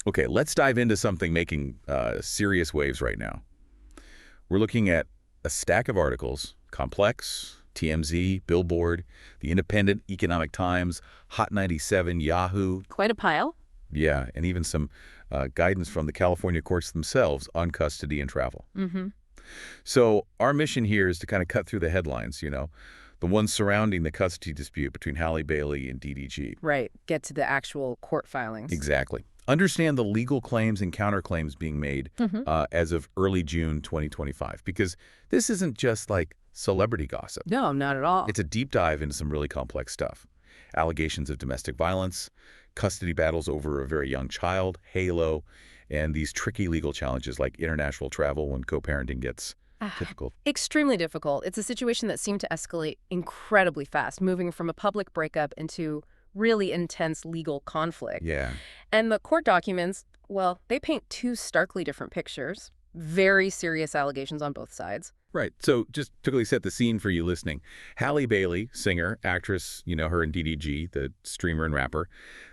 Okay, let's dive into something making serious waves right now. We're looking at a stack of articles, Complex, TMZ, Billboard, The Independent, Economic Times, Hot 97, Yahoo. Quite a pile. Yeah, and even some guidance from the California courts themselves on custody and travel. Mm-hmm. So our mission here is to kind of cut through the headlines, the ones surrounding the custody dispute between Halle Bailey and DDG. Right. Get to the actual court filings. Exactly. Understand the legal claims and counterclaims being made as of early June 2025, because this isn't just like celebrity gossip. No, not at all. It's a deep dive into some really complex stuff. Allegations of domestic violence, custody battles over a very young child, Halo, and these tricky legal challenges like international travel when co-parenting gets difficult. Extremely difficult. It's a situation that seemed to escalate incredibly fast, moving from a public breakup into really intense legal conflict. Yeah. And the court documents, well, they paint two starkly different pictures. Very serious allegations on both sides. Right. So just to quickly set the scene for you listening, Halle Bailey, singer, actress, her and DDG, the streamer and rapper,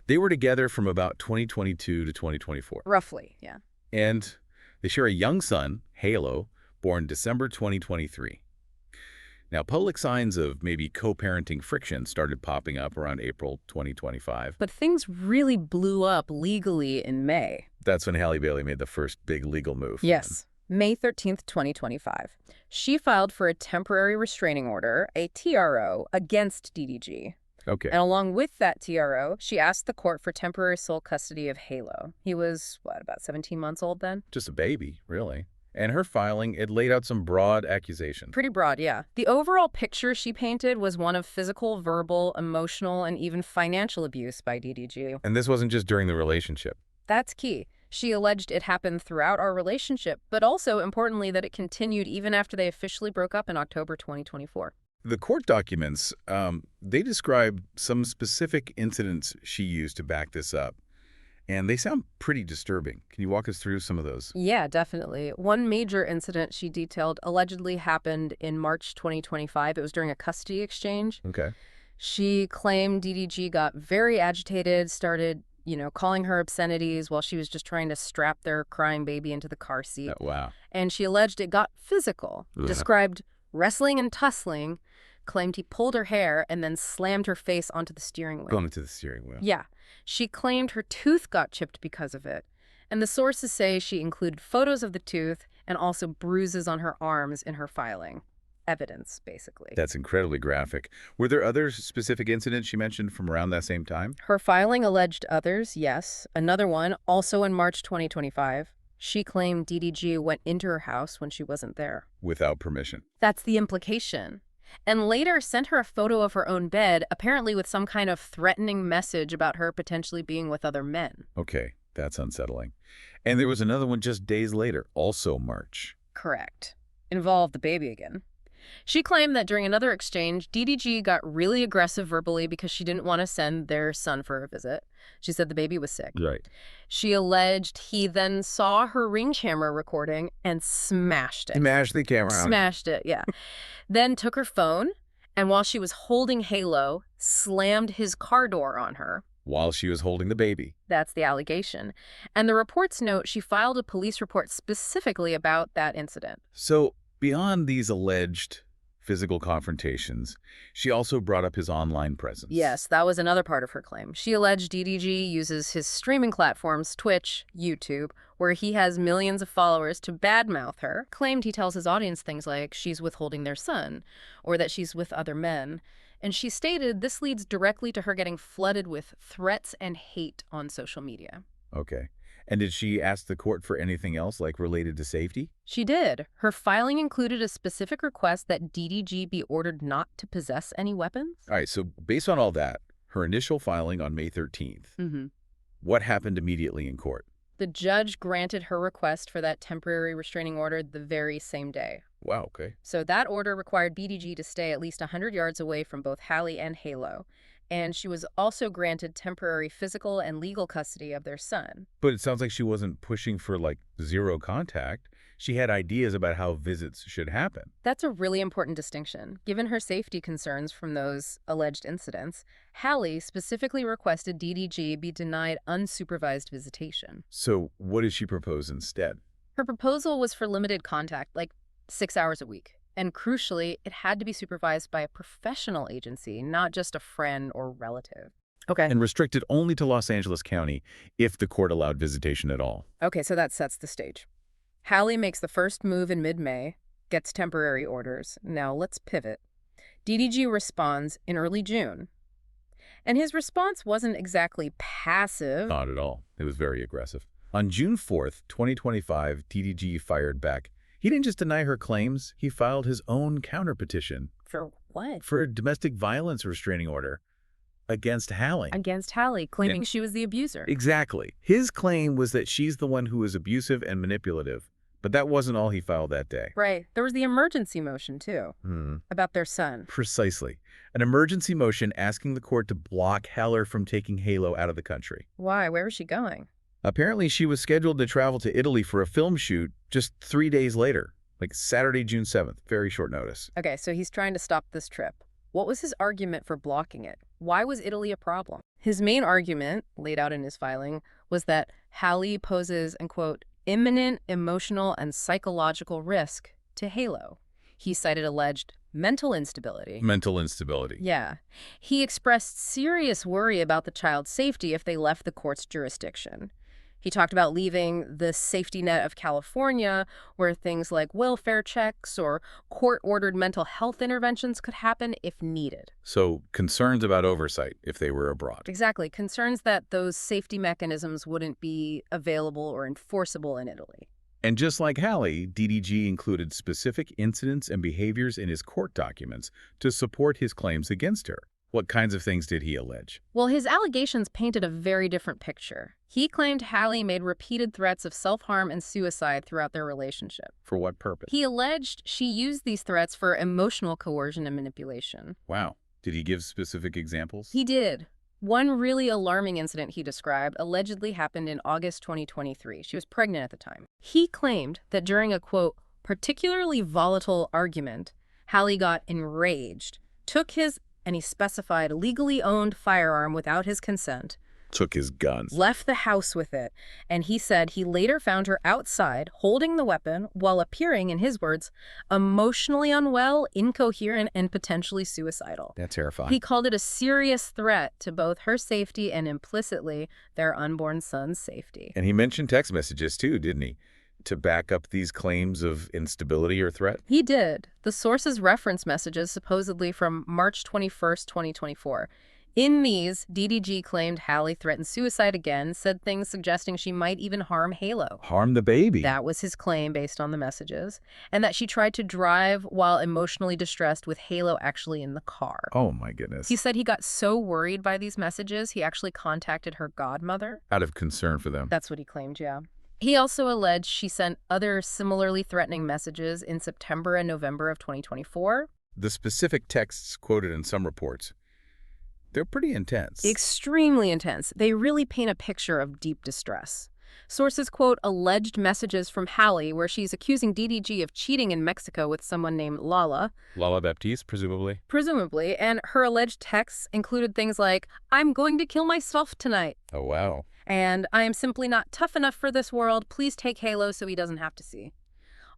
they were together from about 2022 to 2024. Roughly, yeah. And they share a young son, Halo, born December 2023. Now, public signs of maybe co-parenting friction started popping up around April 2025. But things really blew up legally in May. That's when Halle Bailey made the first big legal move. Yes. May 13th, 2025. She filed for a temporary restraining order, a TRO, against DDG. Okay. And along with that TRO, she asked the court for temporary sole custody of Halo. He was, about 17 months old then? Just a baby, really. And her filing, it laid out some broad accusations. Pretty broad, yeah. The overall picture she painted was one of physical, verbal, emotional, and even financial abuse by DDG. And this wasn't just during the relationship. That's key. She alleged it happened throughout our relationship, but also, importantly, that it continued even after they officially broke up in October 2024. The court documents, they describe some specific incidents she used to back this up. And they sound pretty disturbing. Can you walk us through some of those? Yeah, definitely. One major incident she detailed allegedly happened in March 2025. It was during a custody exchange. Okay. She claimed DDG got very agitated, started, calling her obscenities while she was just trying to strap their crying baby into the car seat. Oh, wow. And she alleged it got physical, described wrestling and tussling, claimed he pulled her hair and then slammed her face onto the steering wheel. Going into the steering wheel. Yeah. She claimed her tooth got chipped because of it. And the sources say she included photos of the tooth and also bruises on her arms in her filing. Evidence, basically. That's incredibly graphic. Were there other specific incidents she mentioned from around that same time? Her filing alleged others, yes. Another one, also in March 2025. She claimed DDG went into her house when she wasn't there. Without permission. That's the implication. And later sent her a photo of her own bed, apparently with some kind of threatening message about her potentially being with other men. Okay, that's unsettling. And there was another one just days later, also March. Correct. Involved the baby again. She claimed that during another exchange, DDG got really aggressive verbally because she didn't want to send their son for a visit. She said the baby was sick. Right. She alleged he then saw her Ring camera recording and smashed it. Smashed the camera out. Smashed it, yeah. Then took her phone, and while she was holding Halo, slammed his car door on her. While she was holding the baby. That's the allegation. And the reports note she filed a police report specifically about that incident. So beyond these alleged physical confrontations, she also brought up his online presence. Yes, that was another part of her claim. She alleged DDG uses his streaming platforms, Twitch, YouTube, where he has millions of followers, to badmouth her. Claimed he tells his audience things like she's withholding their son, or that she's with other men. And she stated this leads directly to her getting flooded with threats and hate on social media. Okay. And did she ask the court for anything else, like related to safety? She did. Her filing included a specific request that DDG be ordered not to possess any weapons. All right, so based on all that, her initial filing on May 13th, what happened immediately in court? The judge granted her request for that temporary restraining order the very same day. Wow, okay. So that order required DDG to stay at least 100 yards away from both Halle and Halo. And she was also granted temporary physical and legal custody of their son. But it sounds like she wasn't pushing for, zero contact. She had ideas about how visits should happen. That's a really important distinction. Given her safety concerns from those alleged incidents, Halle specifically requested DDG be denied unsupervised visitation. So what did she propose instead? Her proposal was for limited contact, like 6 hours a week. And crucially, it had to be supervised by a professional agency, not just a friend or relative. Okay. And restricted only to Los Angeles County if the court allowed visitation at all. Okay, so that sets the stage. Halle makes the first move in mid-May, gets temporary orders. Now let's pivot. DDG responds in early June. And his response wasn't exactly passive. Not at all. It was very aggressive. On June 4th, 2025, DDG fired back. He didn't just deny her claims, he filed his own counterpetition. For what? For a domestic violence restraining order against Halle. Against Halle, claiming she was the abuser. Exactly. His claim was that she's the one who was abusive and manipulative. But that wasn't all he filed that day. Right. There was the emergency motion, too, about their son. Precisely. An emergency motion asking the court to block Halle from taking Halo out of the country. Why? Where was she going? Apparently, she was scheduled to travel to Italy for a film shoot just 3 days later, like Saturday, June 7th. Very short notice. Okay, so he's trying to stop this trip. What was his argument for blocking it? Why was Italy a problem? His main argument, laid out in his filing, was that Halle poses an, quote, imminent emotional and psychological risk to Halo. He cited alleged mental instability. Mental instability. Yeah. He expressed serious worry about the child's safety if they left the court's jurisdiction. He talked about leaving the safety net of California, where things like welfare checks or court-ordered mental health interventions could happen if needed. So concerns about oversight if they were abroad. Exactly. Concerns that those safety mechanisms wouldn't be available or enforceable in Italy. And just like Halle, DDG included specific incidents and behaviors in his court documents to support his claims against her. What kinds of things did he allege? Well, his allegations painted a very different picture. He claimed Halle made repeated threats of self-harm and suicide throughout their relationship. For what purpose? He alleged she used these threats for emotional coercion and manipulation. Wow. Did he give specific examples? He did. One really alarming incident he described allegedly happened in August 2023. She was pregnant at the time. He claimed that during a, quote, particularly volatile argument, Halle got enraged, took his, and he specified, legally owned firearm without his consent, took his guns, left the house with it, and he said he later found her outside holding the weapon while appearing, in his words, emotionally unwell, incoherent, and potentially suicidal. That's terrifying. He called it a serious threat to both her safety and implicitly their unborn son's safety. And he mentioned text messages too, didn't he? To back up these claims of instability or threat? He did. The sources reference messages supposedly from March 21st, 2024. In these, DDG claimed Halle threatened suicide again, said things suggesting she might even harm Halo. Harm the baby. That was his claim based on the messages. And that she tried to drive while emotionally distressed with Halo actually in the car. Oh my goodness. He said he got so worried by these messages, he actually contacted her godmother. Out of concern for them. That's what he claimed, yeah. He also alleged she sent other similarly threatening messages in September and November of 2024. The specific texts quoted in some reports, they're pretty intense. Extremely intense. They really paint a picture of deep distress. Sources quote alleged messages from Halle where she's accusing DDG of cheating in Mexico with someone named Lala. Lala Baptiste, presumably? Presumably, and her alleged texts included things like, I'm going to kill myself tonight. Oh, wow. And I am simply not tough enough for this world. Please take Halo so he doesn't have to see.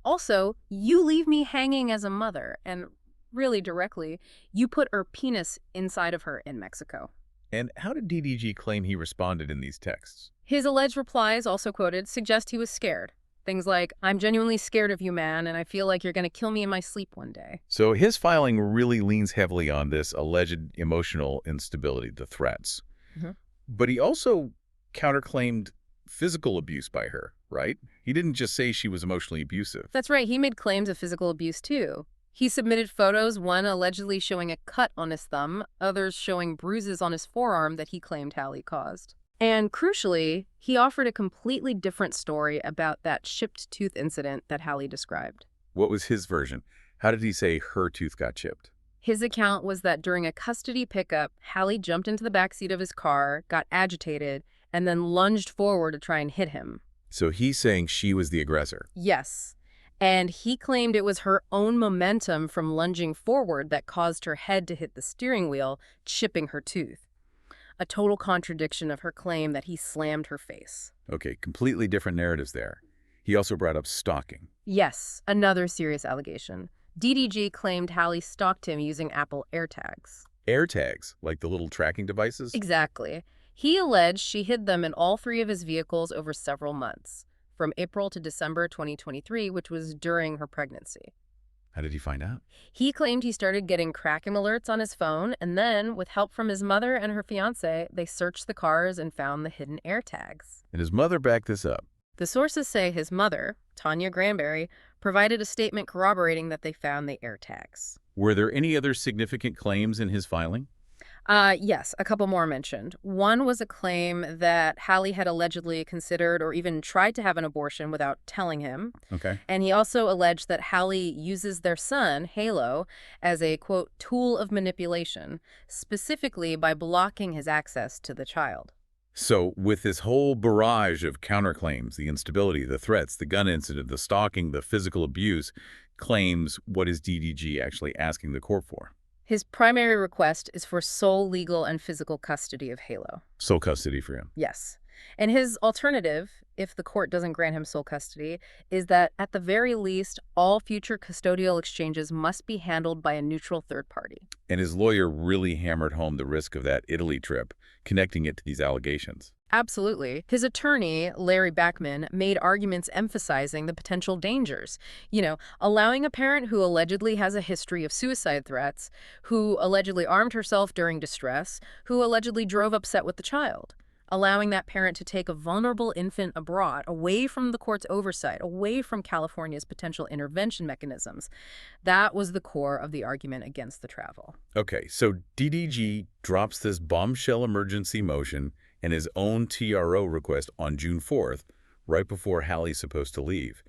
Also, you leave me hanging as a mother. And really directly, you put her penis inside of her in Mexico. And how did DDG claim he responded in these texts? His alleged replies, also quoted, suggest he was scared. Things like, I'm genuinely scared of you, man, and I feel like you're going to kill me in my sleep one day. So his filing really leans heavily on this alleged emotional instability, the threats. But he also counterclaimed physical abuse by her, right? He didn't just say she was emotionally abusive. That's right. He made claims of physical abuse, too. He submitted photos, one allegedly showing a cut on his thumb, others showing bruises on his forearm that he claimed Halle caused. And crucially, he offered a completely different story about that chipped tooth incident that Halle described. What was his version? How did he say her tooth got chipped? His account was that during a custody pickup, Halle jumped into the backseat of his car, got agitated, and then lunged forward to try and hit him. So he's saying she was the aggressor. Yes. And he claimed it was her own momentum from lunging forward that caused her head to hit the steering wheel, chipping her tooth. A total contradiction of her claim that he slammed her face. Okay, completely different narratives there. He also brought up stalking. Yes, another serious allegation. DDG claimed Halle stalked him using Apple AirTags. AirTags, like the little tracking devices? Exactly. He alleged she hid them in all 3 of his vehicles over several months, from April to December 2023, which was during her pregnancy. How did he find out? He claimed he started getting cracking alerts on his phone, and then, with help from his mother and her fiancé, they searched the cars and found the hidden AirTags. And his mother backed this up. The sources say his mother, Tanya Granberry, provided a statement corroborating that they found the AirTags. Were there any other significant claims in his filing? Yes, a couple more mentioned. One was a claim that Halle had allegedly considered or even tried to have an abortion without telling him. Okay. And he also alleged that Halle uses their son, Halo, as a, quote, tool of manipulation, specifically by blocking his access to the child. So with this whole barrage of counterclaims, the instability, the threats, the gun incident, the stalking, the physical abuse, claims, what is DDG actually asking the court for? His primary request is for sole legal and physical custody of Halo. Sole custody for him. Yes. And his alternative, if the court doesn't grant him sole custody, is that at the very least, all future custodial exchanges must be handled by a neutral third party. And his lawyer really hammered home the risk of that Italy trip, connecting it to these allegations. Absolutely. His attorney, Larry Backman, made arguments emphasizing the potential dangers. Allowing a parent who allegedly has a history of suicide threats, who allegedly armed herself during distress, who allegedly drove upset with the child. Allowing that parent to take a vulnerable infant abroad, away from the court's oversight, away from California's potential intervention mechanisms. That was the core of the argument against the travel. Okay, so DDG drops this bombshell emergency motion and his own TRO request on June 4th, right before Halle's supposed to leave.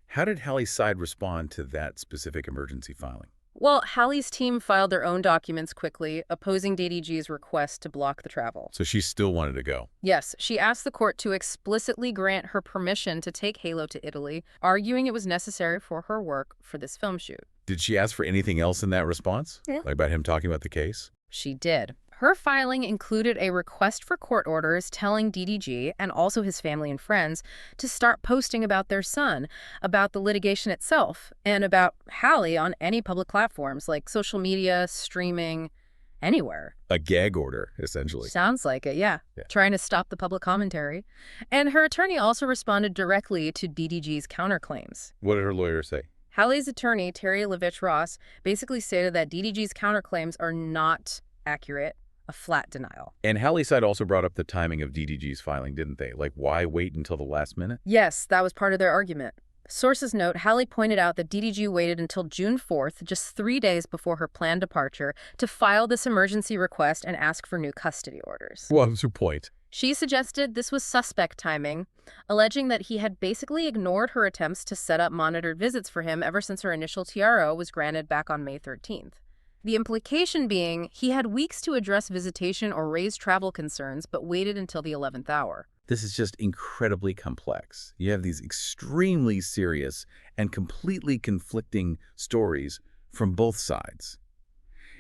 How did Halle's side respond to that specific emergency filing? Well, Halle's team filed their own documents quickly, opposing DDG's request to block the travel. So she still wanted to go. Yes, she asked the court to explicitly grant her permission to take Halo to Italy, arguing it was necessary for her work for this film shoot. Did she ask for anything else in that response? Yeah. Like about him talking about the case? She did. Her filing included a request for court orders telling DDG, and also his family and friends, to start posting about their son, about the litigation itself, and about Halle on any public platforms like social media, streaming, anywhere. A gag order, essentially. Sounds like it, yeah. Trying to stop the public commentary. And her attorney also responded directly to DDG's counterclaims. What did her lawyer say? Halle's attorney, Terry Levitch-Ross, basically stated that DDG's counterclaims are not accurate, a flat denial. And Halle's side also brought up the timing of DDG's filing, didn't they? Like, why wait until the last minute? Yes, that was part of their argument. Sources note Halle pointed out that DDG waited until June 4th, just 3 days before her planned departure, to file this emergency request and ask for new custody orders. What was her point? She suggested this was suspect timing, alleging that he had basically ignored her attempts to set up monitored visits for him ever since her initial TRO was granted back on May 13th. The implication being he had weeks to address visitation or raise travel concerns, but waited until the 11th hour. This is just incredibly complex. You have these extremely serious and completely conflicting stories from both sides.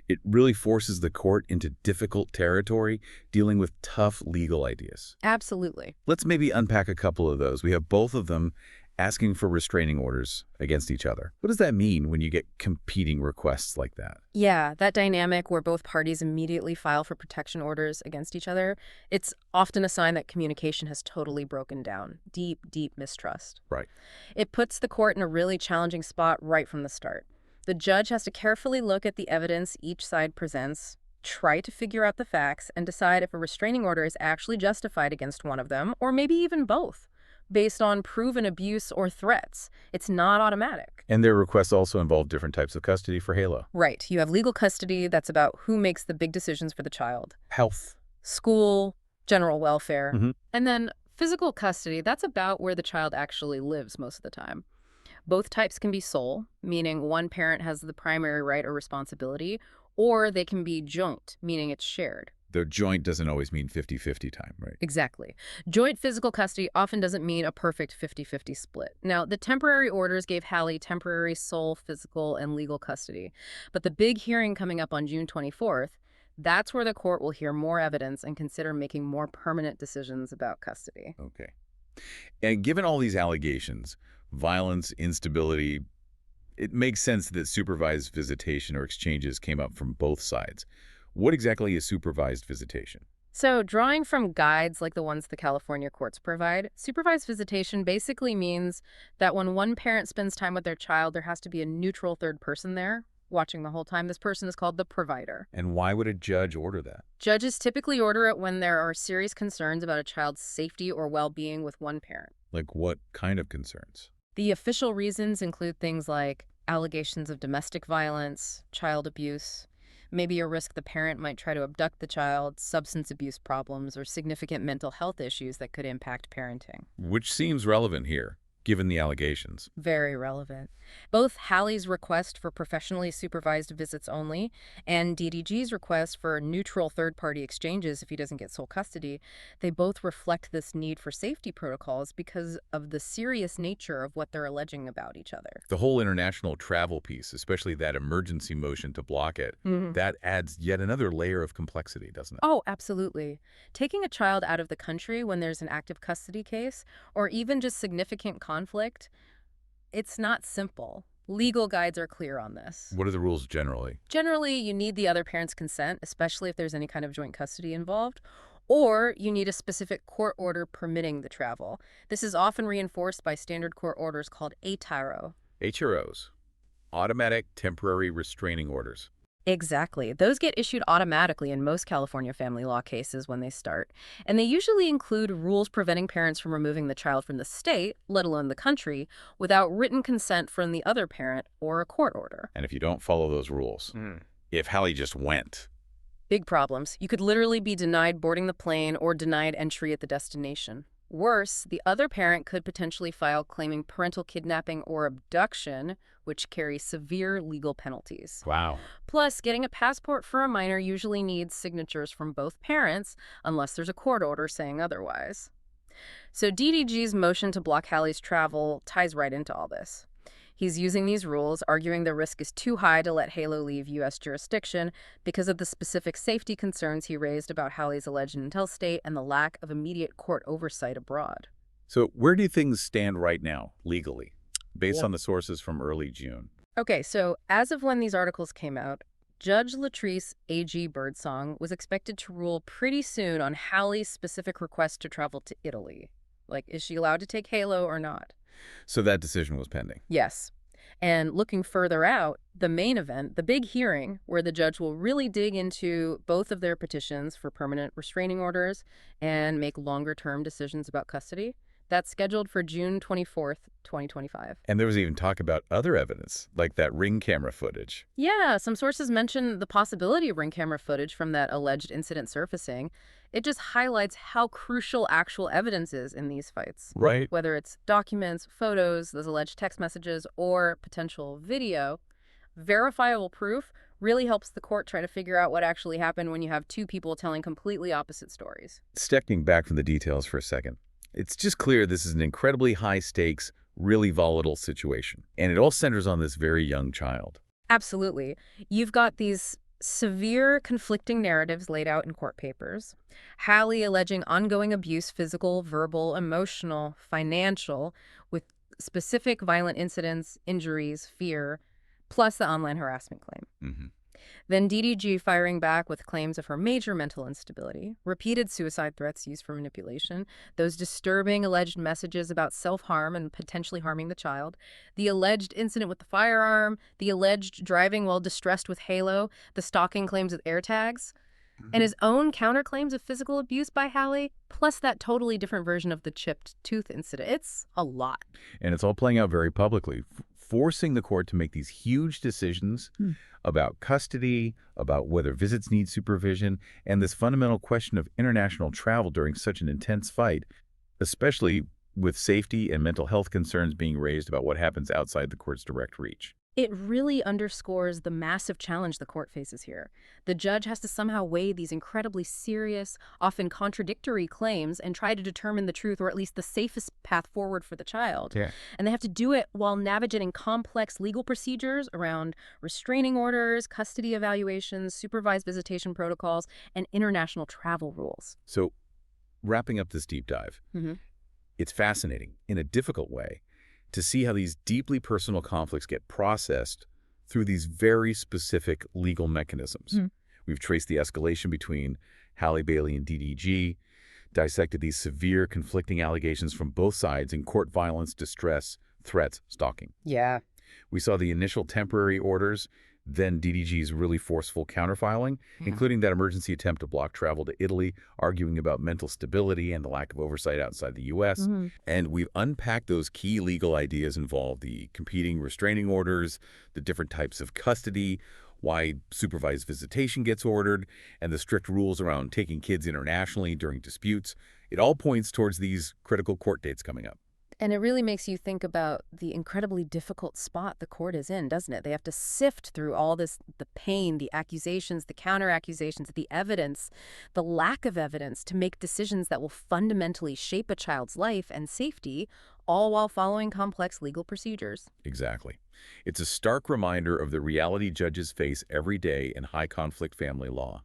It really forces the court into difficult territory, dealing with tough legal ideas. Absolutely. Let's maybe unpack a couple of those. We have both of them asking for restraining orders against each other. What does that mean when you get competing requests like that? Yeah, that dynamic where both parties immediately file for protection orders against each other, it's often a sign that communication has totally broken down. Deep, deep mistrust. Right. It puts the court in a really challenging spot right from the start. The judge has to carefully look at the evidence each side presents, try to figure out the facts, and decide if a restraining order is actually justified against one of them, or maybe even both, based on proven abuse or threats. It's not automatic. And their requests also involve different types of custody for Halo. Right. You have legal custody, that's about who makes the big decisions for the child. Health. School, general welfare. Mm-hmm. And then physical custody, that's about where the child actually lives most of the time. Both types can be sole, meaning one parent has the primary right or responsibility, or they can be joint, meaning it's shared. The joint doesn't always mean 50-50 time, right? Exactly. Joint physical custody often doesn't mean a perfect 50-50 split. Now, the temporary orders gave Halle temporary sole physical and legal custody. But the big hearing coming up on June 24th, that's where the court will hear more evidence and consider making more permanent decisions about custody. Okay. And given all these allegations, violence, instability, it makes sense that supervised visitation or exchanges came up from both sides. What exactly is supervised visitation? So, drawing from guides like the ones the California courts provide, supervised visitation basically means that when one parent spends time with their child, there has to be a neutral third person there, watching the whole time. This person is called the provider. And why would a judge order that? Judges typically order it when there are serious concerns about a child's safety or well-being with one parent. Like what kind of concerns? The official reasons include things like allegations of domestic violence, child abuse, maybe a risk the parent might try to abduct the child, substance abuse problems, or significant mental health issues that could impact parenting. Which seems relevant here, given the allegations. Very relevant. Both Halle's request for professionally supervised visits only and DDG's request for neutral third-party exchanges if he doesn't get sole custody, they both reflect this need for safety protocols because of the serious nature of what they're alleging about each other. The whole international travel piece, especially that emergency motion to block it, that adds yet another layer of complexity, doesn't it? Oh, absolutely. Taking a child out of the country when there's an active custody case, or even just significant conflict, it's not simple. Legal guides are clear on this. What are the rules generally? Generally, you need the other parent's consent, especially if there's any kind of joint custody involved, or you need a specific court order permitting the travel. This is often reinforced by standard court orders called ATARO. HROs, automatic temporary restraining orders. Exactly. Those get issued automatically in most California family law cases when they start, and they usually include rules preventing parents from removing the child from the state, let alone the country, without written consent from the other parent or a court order. And if you don't follow those rules, if Halle just went, big problems. You could literally be denied boarding the plane or denied entry at the destination. Worse, the other parent could potentially file claiming parental kidnapping or abduction, which carry severe legal penalties. wow. Plus, getting a passport for a minor usually needs signatures from both parents, unless there's a court order saying otherwise. So DDG's motion to block Halle's travel ties right into all this. He's using these rules, arguing the risk is too high to let Halle leave U.S. jurisdiction because of the specific safety concerns he raised about Halle's alleged intel state and the lack of immediate court oversight abroad. So where do things stand right now, legally, based on the sources from early June? Okay, so as of when these articles came out, Judge Latrice A.G. Birdsong was expected to rule pretty soon on Halle's specific request to travel to Italy. Like, is she allowed to take Halo or not? So that decision was pending. Yes. And looking further out, the main event, the big hearing, where the judge will really dig into both of their petitions for permanent restraining orders and make longer-term decisions about custody, that's scheduled for June 24th, 2025. And there was even talk about other evidence, like that Ring camera footage. Yeah, some sources mention the possibility of Ring camera footage from that alleged incident surfacing. It just highlights how crucial actual evidence is in these fights. Right. Whether it's documents, photos, those alleged text messages, or potential video, verifiable proof really helps the court try to figure out what actually happened when you have two people telling completely opposite stories. Stepping back from the details for a second, it's just clear this is an incredibly high-stakes, really volatile situation. And it all centers on this very young child. Absolutely. You've got these severe conflicting narratives laid out in court papers. Halle alleging ongoing abuse, physical, verbal, emotional, financial, with specific violent incidents, injuries, fear, plus the online harassment claim. Then DDG firing back with claims of her major mental instability, repeated suicide threats used for manipulation, those disturbing alleged messages about self-harm and potentially harming the child, the alleged incident with the firearm, the alleged driving while distressed with Halo, the stalking claims with AirTags, and his own counterclaims of physical abuse by Halle, plus that totally different version of the chipped tooth incident. It's a lot. And it's all playing out very publicly, forcing the court to make these huge decisions about custody, about whether visits need supervision, and this fundamental question of international travel during such an intense fight, especially with safety and mental health concerns being raised about what happens outside the court's direct reach. It really underscores the massive challenge the court faces here. The judge has to somehow weigh these incredibly serious, often contradictory claims and try to determine the truth, or at least the safest path forward for the child. Yeah. And they have to do it while navigating complex legal procedures around restraining orders, custody evaluations, supervised visitation protocols, and international travel rules. So, wrapping up this deep dive, Hmm. it's fascinating, in a difficult way, to see how these deeply personal conflicts get processed through these very specific legal mechanisms. We've traced the escalation between Halle Bailey and DDG, dissected these severe conflicting allegations from both sides in court violence, distress, threats, stalking. Yeah. We saw the initial temporary orders, then DDG's really forceful counterfiling, including that emergency attempt to block travel to Italy, arguing about mental stability and the lack of oversight outside the U.S. And we've unpacked those key legal ideas involved, the competing restraining orders, the different types of custody, why supervised visitation gets ordered, and the strict rules around taking kids internationally during disputes. It all points towards these critical court dates coming up. And it really makes you think about the incredibly difficult spot the court is in, doesn't it? They have to sift through all this, the pain, the accusations, the counter-accusations, the evidence, the lack of evidence to make decisions that will fundamentally shape a child's life and safety, all while following complex legal procedures. Exactly. It's a stark reminder of the reality judges face every day in high-conflict family law.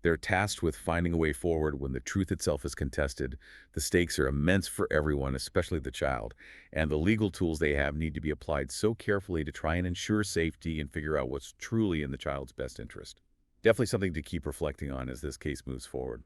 They're tasked with finding a way forward when the truth itself is contested. The stakes are immense for everyone, especially the child, and the legal tools they have need to be applied so carefully to try and ensure safety and figure out what's truly in the child's best interest. Definitely something to keep reflecting on as this case moves forward.